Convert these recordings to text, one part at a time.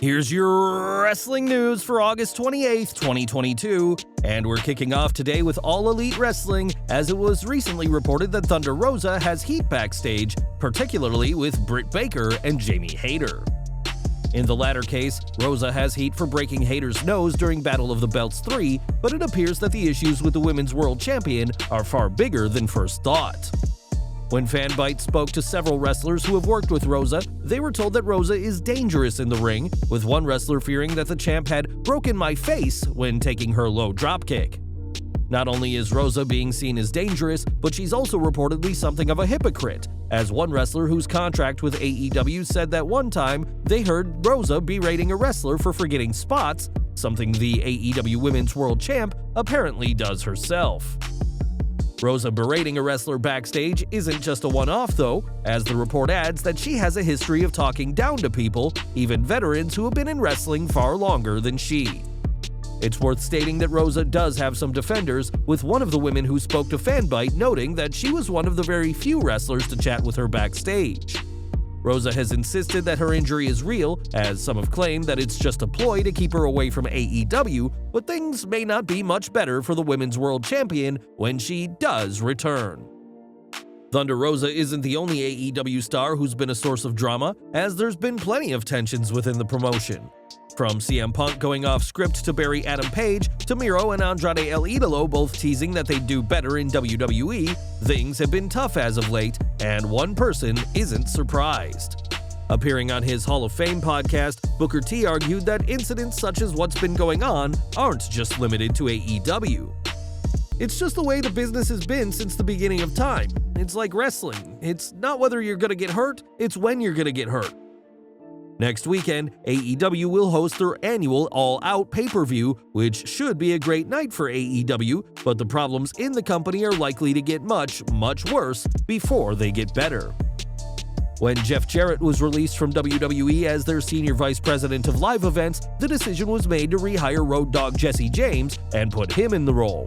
Here's your wrestling news for August 28th, 2022, and we're kicking off today with All Elite Wrestling, as it was recently reported that Thunder Rosa has heat backstage, particularly with Britt Baker and Jamie Hayter. In the latter case, Rosa has heat for breaking Hayter's nose during Battle of the Belts 3, but it appears that the issues with the Women's World Champion are far bigger than first thought. When Fanbyte spoke to several wrestlers who have worked with Rosa, they were told that Rosa is dangerous in the ring, with one wrestler fearing that the champ had broken my face when taking her low dropkick. Not only is Rosa being seen as dangerous, but she's also reportedly something of a hypocrite, as one wrestler whose contract with AEW said that one time they heard Rosa berating a wrestler for forgetting spots, something the AEW Women's World Champ apparently does herself. Rosa berating a wrestler backstage isn't just a one-off though, as the report adds that she has a history of talking down to people, even veterans who have been in wrestling far longer than she. It's worth stating that Rosa does have some defenders, with one of the women who spoke to Fanbyte noting that she was one of the very few wrestlers to chat with her backstage. Rosa has insisted that her injury is real, as some have claimed that it's just a ploy to keep her away from AEW, but things may not be much better for the Women's World Champion when she does return. Thunder Rosa isn't the only AEW star who's been a source of drama, as there's been plenty of tensions within the promotion. From CM Punk going off script to bury Adam Page, to Miro and Andrade El Idolo both teasing that they'd do better in WWE, things have been tough as of late, and one person isn't surprised. Appearing on his Hall of Fame podcast, Booker T argued that incidents such as what's been going on aren't just limited to AEW. It's just the way the business has been since the beginning of time. It's like wrestling. It's not whether you're gonna get hurt, it's when you're gonna get hurt. Next weekend, AEW will host their annual All Out pay-per-view, which should be a great night for AEW, but the problems in the company are likely to get much worse before they get better. When Jeff Jarrett was released from WWE as their senior vice president of live events, the decision was made to rehire Road Dogg Jesse James and put him in the role.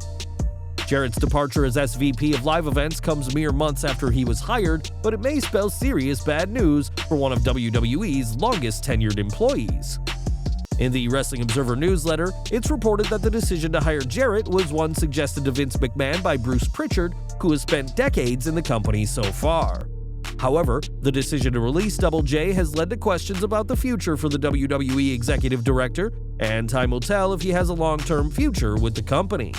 Jarrett's departure as SVP of live events comes mere months after he was hired, but it may spell serious bad news for one of WWE's longest tenured employees. In the Wrestling Observer newsletter, it's reported that the decision to hire Jarrett was one suggested to Vince McMahon by Bruce Prichard, who has spent decades in the company so far. However, the decision to release Double J has led to questions about the future for the WWE executive director, and time will tell if he has a long-term future with the company.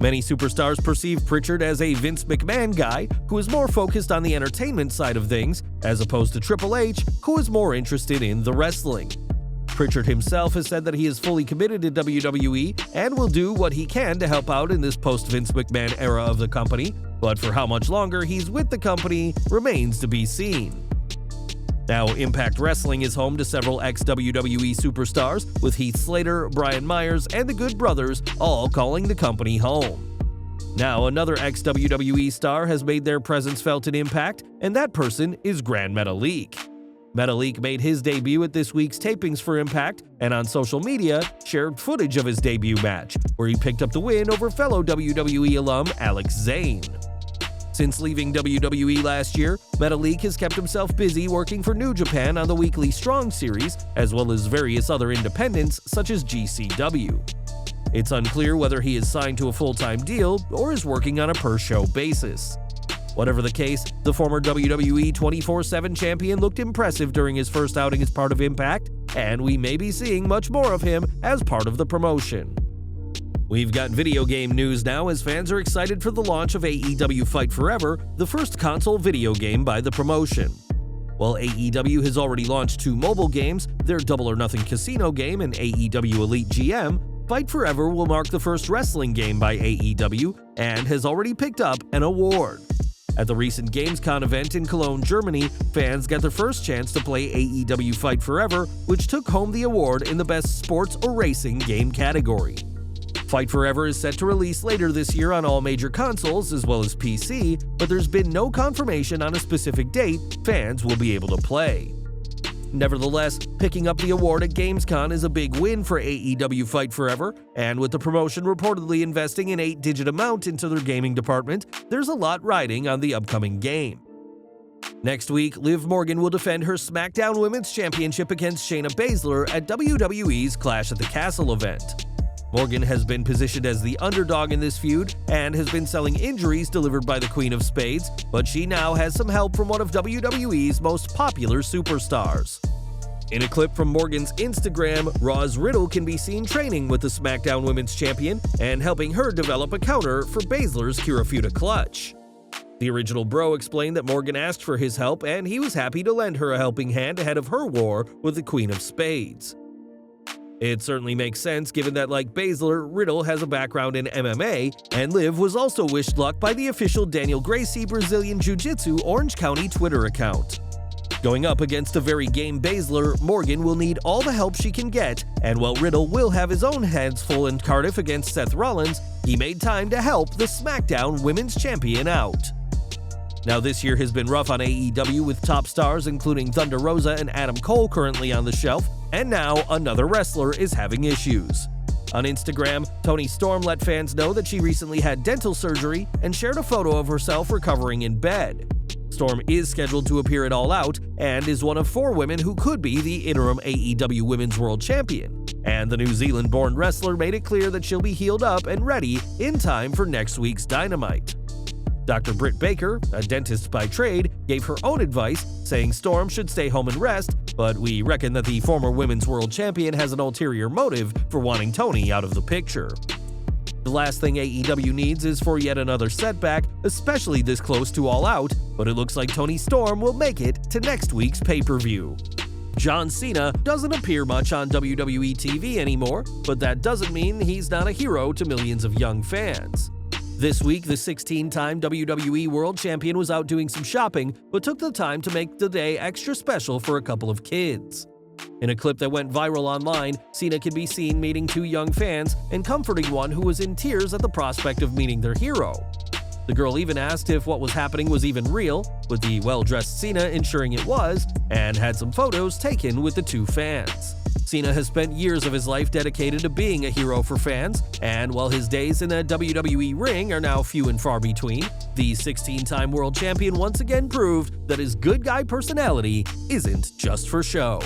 Many superstars perceive Prichard as a Vince McMahon guy who is more focused on the entertainment side of things, as opposed to Triple H, who is more interested in the wrestling. Prichard himself has said that he is fully committed to WWE and will do what he can to help out in this post-Vince McMahon era of the company, but for how much longer he's with the company remains to be seen. Now, Impact Wrestling is home to several ex-WWE superstars, with Heath Slater, Brian Myers, and the Good Brothers all calling the company home. Now, another ex-WWE star has made their presence felt in Impact, and that person is Gran Metalik. Metalik made his debut at this week's Tapings for Impact, and on social media shared footage of his debut match, where he picked up the win over fellow WWE alum Alex Zane. Since leaving WWE last year, Metalik has kept himself busy working for New Japan on the weekly Strong series, as well as various other independents such as GCW. It's unclear whether he is signed to a full-time deal or is working on a per-show basis. Whatever the case, the former WWE 24/7 champion looked impressive during his first outing as part of Impact, and we may be seeing much more of him as part of the promotion. We've got video game news now, as fans are excited for the launch of AEW Fight Forever, the first console video game by the promotion. While AEW has already launched 2 mobile games, their Double or Nothing casino game and AEW Elite GM, Fight Forever will mark the first wrestling game by AEW and has already picked up an award. At the recent Gamescom event in Cologne, Germany, fans got their first chance to play AEW Fight Forever, which took home the award in the Best Sports or Racing Game category. Fight Forever is set to release later this year on all major consoles as well as PC, but there's been no confirmation on a specific date fans will be able to play. Nevertheless, picking up the award at Gamescom is a big win for AEW Fight Forever, and with the promotion reportedly investing an 8-digit amount into their gaming department, there's a lot riding on the upcoming game. Next week, Liv Morgan will defend her SmackDown Women's Championship against Shayna Baszler at WWE's Clash at the Castle event. Morgan has been positioned as the underdog in this feud and has been selling injuries delivered by the Queen of Spades, but she now has some help from one of WWE's most popular superstars. In a clip from Morgan's Instagram, Raw's Riddle can be seen training with the SmackDown Women's Champion and helping her develop a counter for Baszler's Kirifuda clutch. The original Bro explained that Morgan asked for his help and he was happy to lend her a helping hand ahead of her war with the Queen of Spades. It certainly makes sense given that, like Baszler, Riddle has a background in MMA, and Liv was also wished luck by the official Daniel Gracie Brazilian Jiu-Jitsu Orange County Twitter account. Going up against a very game Baszler, Morgan will need all the help she can get, and while Riddle will have his own hands full in Cardiff against Seth Rollins, he made time to help the SmackDown Women's Champion out. Now, this year has been rough on AEW with top stars including Thunder Rosa and Adam Cole currently on the shelf, and now another wrestler is having issues. On Instagram, Toni Storm let fans know that she recently had dental surgery and shared a photo of herself recovering in bed. Storm is scheduled to appear at All Out and is one of 4 women who could be the interim AEW Women's World Champion. And the New Zealand-born wrestler made it clear that she'll be healed up and ready in time for next week's Dynamite. Dr. Britt Baker, a dentist by trade, gave her own advice, saying Storm should stay home and rest, but we reckon that the former Women's World Champion has an ulterior motive for wanting Toni out of the picture. The last thing AEW needs is for yet another setback, especially this close to All Out, but it looks like Toni Storm will make it to next week's pay-per-view. John Cena doesn't appear much on WWE TV anymore, but that doesn't mean he's not a hero to millions of young fans. This week, the 16-time WWE World Champion was out doing some shopping, but took the time to make the day extra special for a couple of kids. In a clip that went viral online, Cena can be seen meeting 2 young fans and comforting one who was in tears at the prospect of meeting their hero. The girl even asked if what was happening was even real, with the well-dressed Cena ensuring it was, and had some photos taken with the 2 fans. Cena has spent years of his life dedicated to being a hero for fans, and while his days in the WWE ring are now few and far between, the 16-time world champion once again proved that his good guy personality isn't just for show.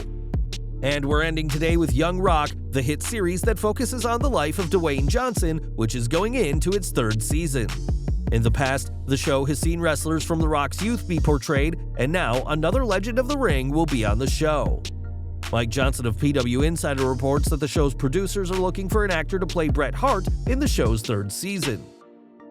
And we're ending today with Young Rock, the hit series that focuses on the life of Dwayne Johnson, which is going into its 3rd season. In the past, the show has seen wrestlers from The Rock's youth be portrayed, and now another legend of the ring will be on the show. Mike Johnson of PW Insider reports that the show's producers are looking for an actor to play Bret Hart in the show's 3rd season.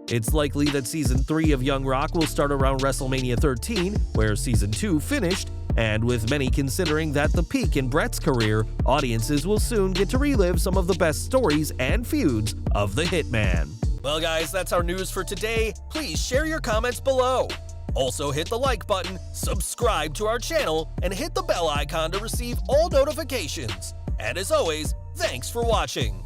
It's likely that Season 3 of Young Rock will start around WrestleMania 13, where Season 2 finished, and with many considering that the peak in Bret's career, audiences will soon get to relive some of the best stories and feuds of the Hitman. Well guys, that's our news for today. Please share your comments below. Also hit the like button, subscribe to our channel, and hit the bell icon to receive all notifications. And as always, thanks for watching.